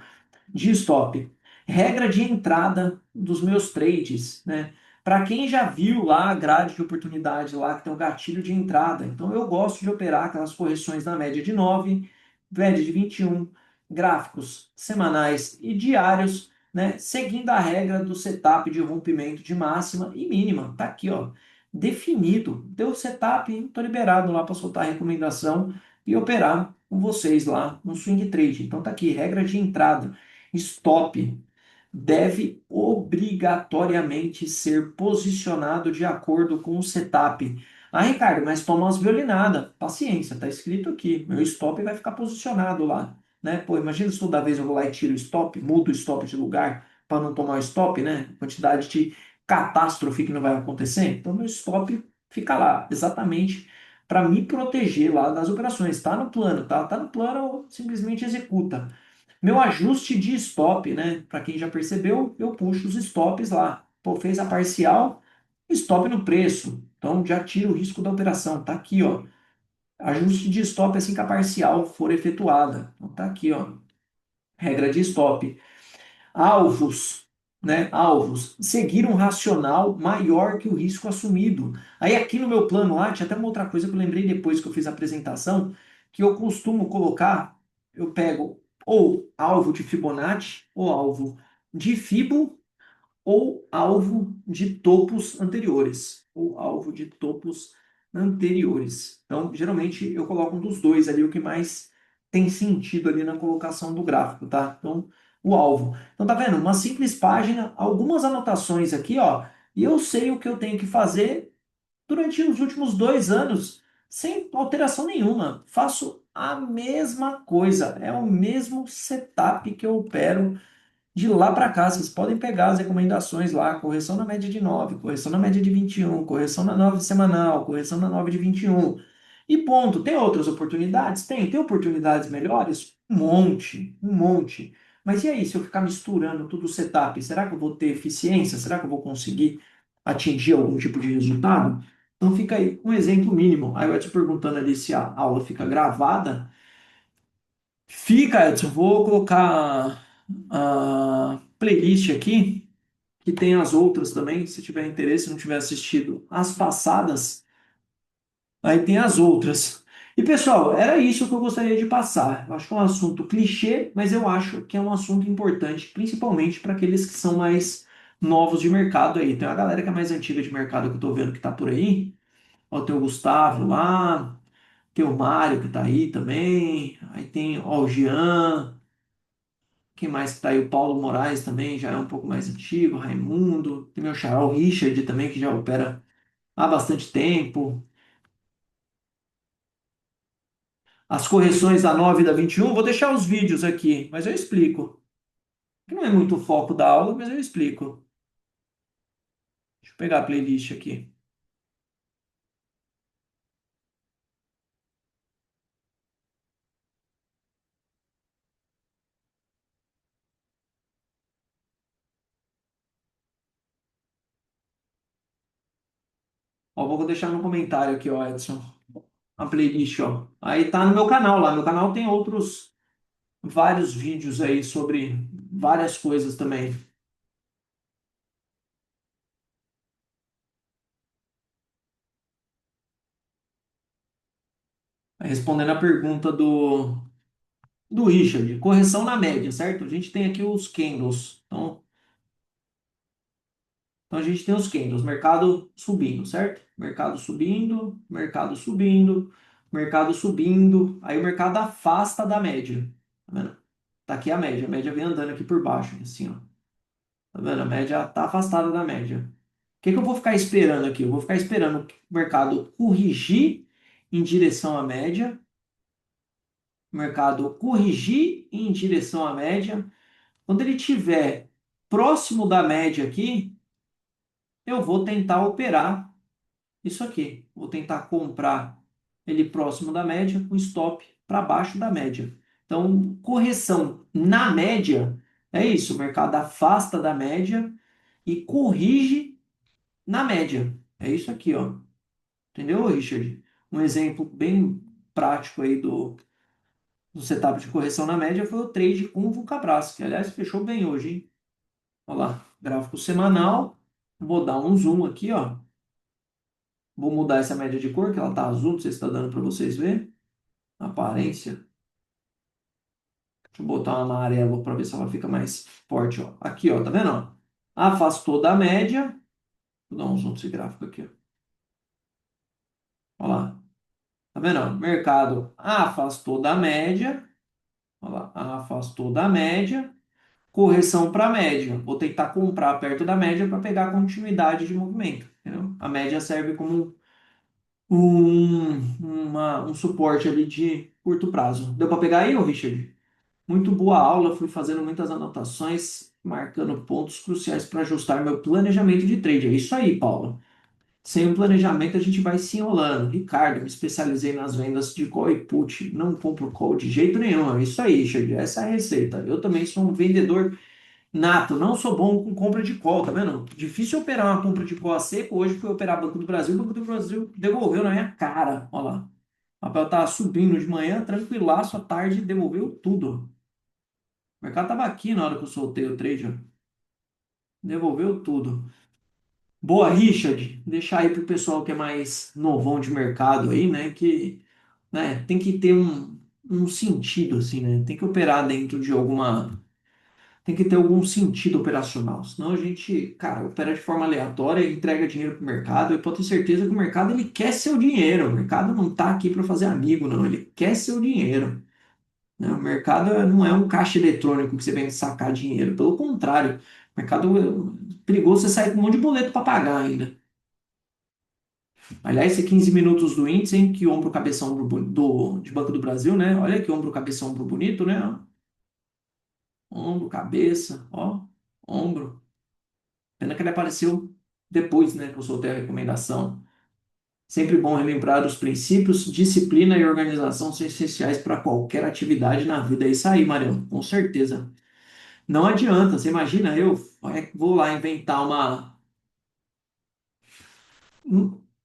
de stop. Regra de entrada dos meus trades, né? Para quem já viu lá a grade de oportunidade lá, que tem o gatilho de entrada. Então eu gosto de operar aquelas correções na média de 9, média de 21, gráficos semanais e diários, né? Seguindo a regra do setup de rompimento de máxima e mínima. Tá aqui, ó. Definido. Deu setup, estou liberado lá para soltar a recomendação e operar com vocês lá no swing trade. Então tá aqui, regra de entrada. Stop deve obrigatoriamente ser posicionado de acordo com o setup. Ah, Ricardo, mas toma umas violinadas. Paciência, tá escrito aqui. Meu stop vai ficar posicionado lá, né? Pô, imagina se toda vez eu vou lá e tiro o stop, mudo o stop de lugar para não tomar o stop, né? Quantidade de catástrofe que não vai acontecer. Então, meu stop fica lá, exatamente para me proteger lá das operações. Tá no plano, tá? Tá no plano, simplesmente executa. Meu ajuste de stop, né? Para quem já percebeu, eu puxo os stops lá. Pô, fez a parcial, stop no preço. Então já tira o risco da operação. Tá aqui, ó. Ajuste de stop assim que a parcial for efetuada. Então tá aqui, ó. Regra de stop. Alvos. né, alvos, seguir um racional maior que o risco assumido. Aí aqui no meu plano lá, tinha até uma outra coisa que eu lembrei depois que eu fiz a apresentação, que eu costumo colocar, eu pego ou alvo de Fibonacci, ou alvo de Fibo, ou alvo de topos anteriores, ou alvo de topos anteriores. Então, geralmente eu coloco um dos dois ali, o que mais tem sentido ali na colocação do gráfico, tá? Então, o alvo. Então, tá vendo? Uma simples página, algumas anotações aqui, ó, e eu sei o que eu tenho que fazer durante os últimos 2 anos, sem alteração nenhuma. Faço a mesma coisa, é o mesmo setup que eu opero de lá para cá, vocês podem pegar as recomendações lá, correção na média de 9, correção na média de 21, correção na 9 semanal, correção na 9 de 21. E ponto. Tem outras oportunidades? Tem oportunidades melhores? Um monte, um monte. Mas e aí, se eu ficar misturando tudo o setup, será que eu vou ter eficiência? Será que eu vou conseguir atingir algum tipo de resultado? Então fica aí um exemplo mínimo. Aí eu ia te perguntando ali se a aula fica gravada. Fica, Edson, vou colocar a playlist aqui, que tem as outras também, se tiver interesse, se não tiver assistido as passadas, aí tem as outras. E pessoal, era isso que eu gostaria de passar. Eu acho que é um assunto clichê, mas eu acho que é um assunto importante, principalmente para aqueles que são mais novos de mercado aí. Tem uma galera que é mais antiga de mercado que eu tô vendo que tá por aí. Ó, tem o Gustavo lá, tem o Mário que tá aí também, aí tem ó, o Jean. Quem mais que tá aí? O Paulo Moraes também já é um pouco mais antigo, Raimundo. Tem meu xará, o Richard também, que já opera há bastante tempo. As correções da 9 e da 21, vou deixar os vídeos aqui, mas eu explico. Não é muito o foco da aula, mas eu explico. Deixa eu pegar a playlist aqui. Ó, vou deixar no comentário aqui, ó, Edson. A playlist, ó. Aí tá no meu canal lá. Meu canal tem outros vários vídeos aí sobre várias coisas também. Aí, respondendo a pergunta do Richard, correção na média, certo? A gente tem aqui os candles. Então a gente tem os candles, mercado subindo, certo? Mercado subindo, mercado subindo, mercado subindo. Aí o mercado afasta da média. Tá vendo? Tá aqui a média vem andando aqui por baixo, assim, ó. Tá vendo? A média tá afastada da média. O que que eu vou ficar esperando aqui? Eu vou ficar esperando o mercado corrigir em direção à média, o mercado corrigir em direção à média. Quando ele estiver próximo da média aqui, eu vou tentar operar isso aqui. Vou tentar comprar ele próximo da média, com stop para baixo da média. Então, correção na média é isso. O mercado afasta da média e corrige na média. É isso aqui, ó. Entendeu, Richard? Um exemplo bem prático aí do setup de correção na média foi o trade com o Vulcabras, que aliás fechou bem hoje, hein? Olha lá, gráfico semanal. Vou dar um zoom aqui, ó. Vou mudar essa média de cor, que ela tá azul, não sei se está dando para vocês ver. Aparência. Deixa eu botar um amarelo para ver se ela fica mais forte, ó. Aqui, ó, tá vendo, ó? Afastou da média. Vou dar um zoom nesse gráfico aqui, ó. Olha lá. Tá vendo, ó? Mercado afastou da média. Olha lá, afastou da média. Correção para média. Vou tentar comprar perto da média para pegar a continuidade de movimento, entendeu? A média serve como um suporte ali de curto prazo. Deu para pegar aí, ô Richard? Muito boa aula, fui fazendo muitas anotações, marcando pontos cruciais para ajustar meu planejamento de trade. É isso aí, Paulo. Sem o planejamento a gente vai se enrolando. Ricardo, me especializei nas vendas de call e put. Não compro call de jeito nenhum. É isso aí, Richard. Essa é a receita. Eu também sou um vendedor nato. Não sou bom com compra de call, tá vendo? Difícil operar uma compra de call a seco. Hoje fui operar Banco do Brasil. O Banco do Brasil devolveu na minha cara. Olha lá. O papel tava subindo de manhã, tranquilaço, à tarde devolveu tudo. O mercado tava aqui na hora que eu soltei o trade, ó. Devolveu tudo. Boa, Richard. Deixar aí pro pessoal que é mais novão de mercado aí, né? Que, né, tem que ter um sentido, assim, né? Tem que operar dentro de alguma. Tem que ter algum sentido operacional. Senão a gente, cara, opera de forma aleatória, entrega dinheiro pro mercado. Eu posso ter certeza que o mercado ele quer seu dinheiro. O mercado não tá aqui para fazer amigo, não. Ele quer seu dinheiro. Né? O mercado não é um caixa eletrônico que você vem sacar dinheiro. Pelo contrário, o mercado é perigoso você sair com um monte de boleto para pagar ainda. Aliás, esse 15 minutos do índice, hein? Que ombro, cabeça, ombro de Banco do Brasil, né? Olha que ombro, cabeça, ombro bonito, né? Ombro, cabeça, ó, ombro. Pena que ele apareceu depois, né? Que eu soltei a recomendação. Sempre bom relembrar os princípios, disciplina e organização são essenciais para qualquer atividade na vida. É isso aí, Marião, com certeza. Não adianta, você imagina, eu vou lá inventar uma.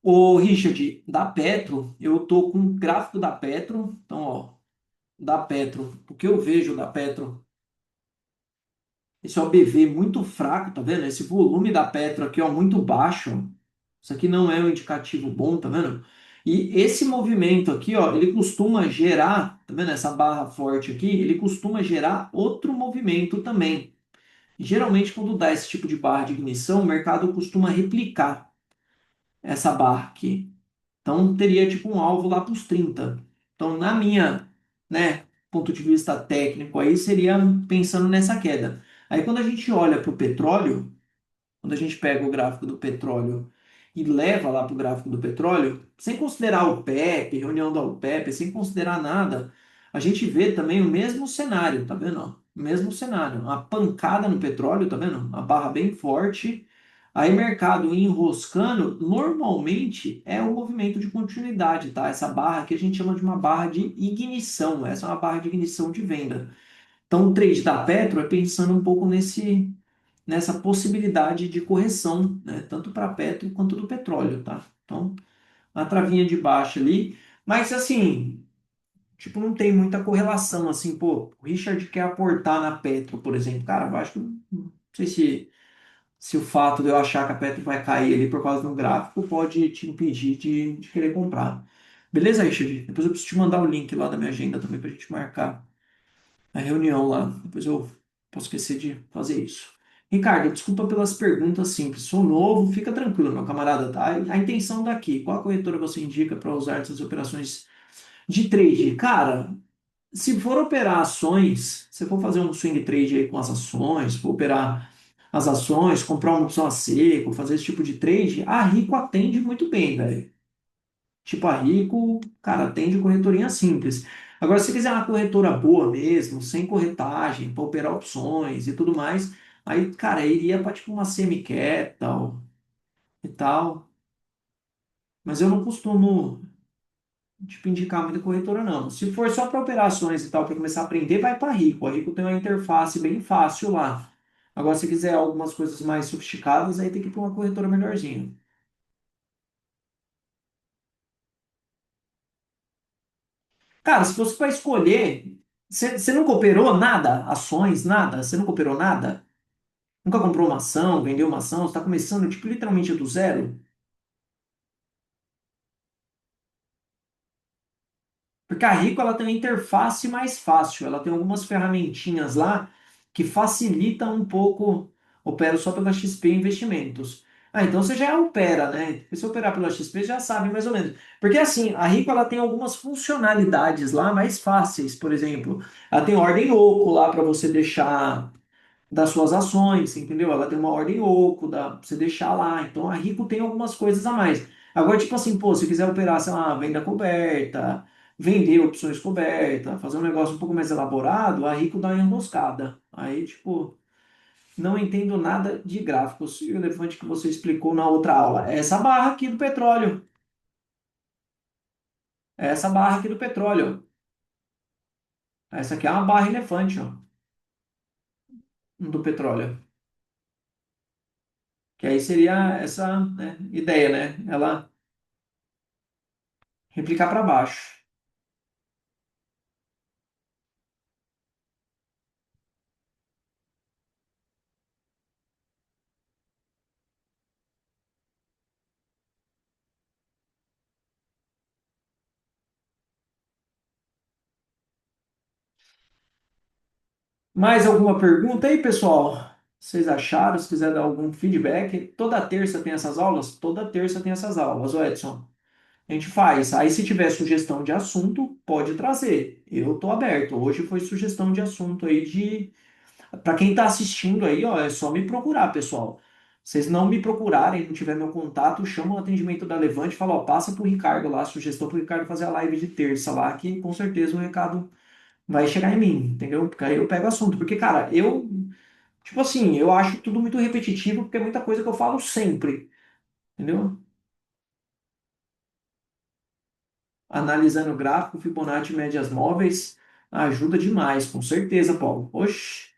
Ô, Richard, da Petro, eu tô com um gráfico da Petro. Então, ó, da Petro, o que eu vejo da Petro, esse OBV muito fraco, tá vendo? Esse volume da Petro aqui, ó, muito baixo. Isso aqui não é um indicativo bom, tá vendo? E esse movimento aqui, ó, ele costuma gerar, tá vendo? Essa barra forte aqui, ele costuma gerar outro movimento também. Geralmente, quando dá esse tipo de barra de ignição, o mercado costuma replicar essa barra aqui. Então, teria tipo um alvo lá para os 30. Então, na minha, né, ponto de vista técnico, aí seria pensando nessa queda. Aí, quando a gente olha para o petróleo, quando a gente pega o gráfico do petróleo e leva lá para o gráfico do petróleo, sem considerar o PEP, reunião da OPEP, sem considerar nada, a gente vê também o mesmo cenário, tá vendo? Ó? O mesmo cenário, uma pancada no petróleo, tá vendo? Uma barra bem forte. Aí mercado enroscando, normalmente é um movimento de continuidade, tá? Essa barra que a gente chama de uma barra de ignição, essa é uma barra de ignição de venda. Então, o trade da Petro é pensando um pouco nessa possibilidade de correção, né? Tanto para a Petro quanto do petróleo, tá? Então, a travinha de baixo ali, mas assim, tipo, não tem muita correlação, assim, pô, o Richard quer aportar na Petro, por exemplo, cara, eu acho que, não sei se o fato de eu achar que a Petro vai cair ali por causa do gráfico pode te impedir de querer comprar. Beleza, Richard? Depois eu preciso te mandar o link lá da minha agenda também para a gente marcar a reunião lá. Depois eu posso esquecer de fazer isso. Ricardo, desculpa pelas perguntas simples. Sou novo, fica tranquilo, meu camarada, tá? A intenção daqui, qual corretora você indica para usar essas operações de trade? Cara, se for operar ações, se for fazer um swing trade aí com as ações, for operar as ações, comprar uma opção a seco, fazer esse tipo de trade, a Rico atende muito bem, velho. Tipo a Rico, cara, atende corretorinha simples. Agora, se quiser uma corretora boa mesmo, sem corretagem, para operar opções e tudo mais, aí, cara, iria para tipo uma semi-capital e tal. Mas eu não costumo, tipo, indicar muita corretora, não. Se for só para operações e tal, para começar a aprender, vai para a Rico. A Rico tem uma interface bem fácil lá. Agora, se quiser algumas coisas mais sofisticadas, aí tem que ir para uma corretora melhorzinha. Cara, se fosse para escolher, você nunca operou nada? Ações, nada? Você nunca operou nada? Nunca comprou uma ação, vendeu uma ação? Você está começando, tipo, literalmente do zero? Porque a Rico, ela tem uma interface mais fácil. Ela tem algumas ferramentinhas lá que facilitam um pouco. Opero só pela XP Investimentos. Ah, então você já opera, né? Se você operar pela XP, já sabe mais ou menos. Porque assim, a Rico, ela tem algumas funcionalidades lá mais fáceis. Por exemplo, ela tem ordem oco lá para você deixar das suas ações, entendeu? Ela tem uma ordem oco, dá pra você deixar lá. Então a Rico tem algumas coisas a mais. Agora, tipo assim, pô, se quiser operar, sei lá, venda coberta, vender opções cobertas, fazer um negócio um pouco mais elaborado, a Rico dá uma enroscada. Aí, tipo, não entendo nada de gráficos. E o elefante que você explicou na outra aula. É essa barra aqui do petróleo. É essa barra aqui do petróleo. Essa aqui é uma barra elefante, ó, do petróleo. Que aí seria essa, né, ideia, né? Ela replicar para baixo. Mais alguma pergunta aí, pessoal? Vocês acharam? Se quiser dar algum feedback, toda terça tem essas aulas? Toda terça tem essas aulas, ô Edson. A gente faz. Aí, se tiver sugestão de assunto, pode trazer. Eu tô aberto. Hoje foi sugestão de assunto aí de. Para quem tá assistindo aí, ó, é só me procurar, pessoal. Vocês não me procurarem, não tiver meu contato, chama o atendimento da Levante e fala, ó, passa pro Ricardo lá, sugestão pro Ricardo fazer a live de terça lá, que com certeza o recado vai chegar em mim, entendeu? Porque aí eu pego o assunto. Porque, cara, tipo assim, eu acho tudo muito repetitivo, porque é muita coisa que eu falo sempre, entendeu? Analisando o gráfico, Fibonacci, médias móveis, ajuda demais, com certeza, Paulo. Oxe,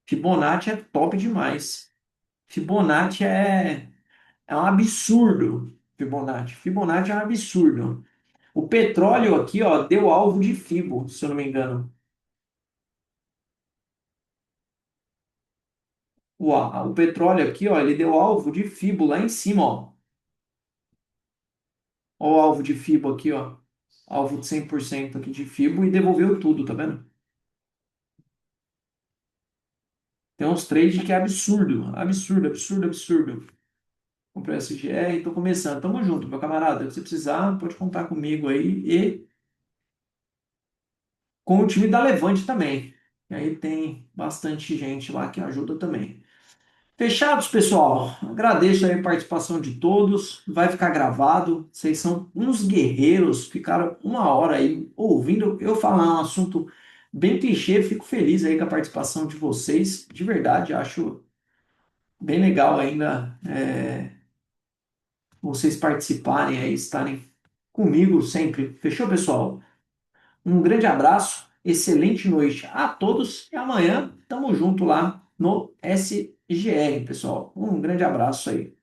Fibonacci é top demais. Fibonacci é um absurdo. Fibonacci é um absurdo. O petróleo aqui, ó, deu alvo de Fibo, se eu não me engano. O petróleo aqui, ó, ele deu alvo de Fibo lá em cima, ó. Ó o alvo de Fibo aqui, ó. Alvo de 100% aqui de Fibo e devolveu tudo, tá vendo? Tem uns trades que é absurdo, absurdo, absurdo, absurdo. Comprei SGR e tô começando. Tamo junto, meu camarada. Se precisar, pode contar comigo aí e com o time da Levante também. E aí tem bastante gente lá que ajuda também. Fechados, pessoal. Agradeço aí a participação de todos. Vai ficar gravado. Vocês são uns guerreiros. Ficaram uma hora aí ouvindo eu falar um assunto bem clichê. Fico feliz aí com a participação de vocês. De verdade, acho bem legal ainda vocês participarem aí, estarem comigo sempre. Fechou, pessoal? Um grande abraço, excelente noite a todos e amanhã tamo junto lá no SGR, pessoal. Um grande abraço aí.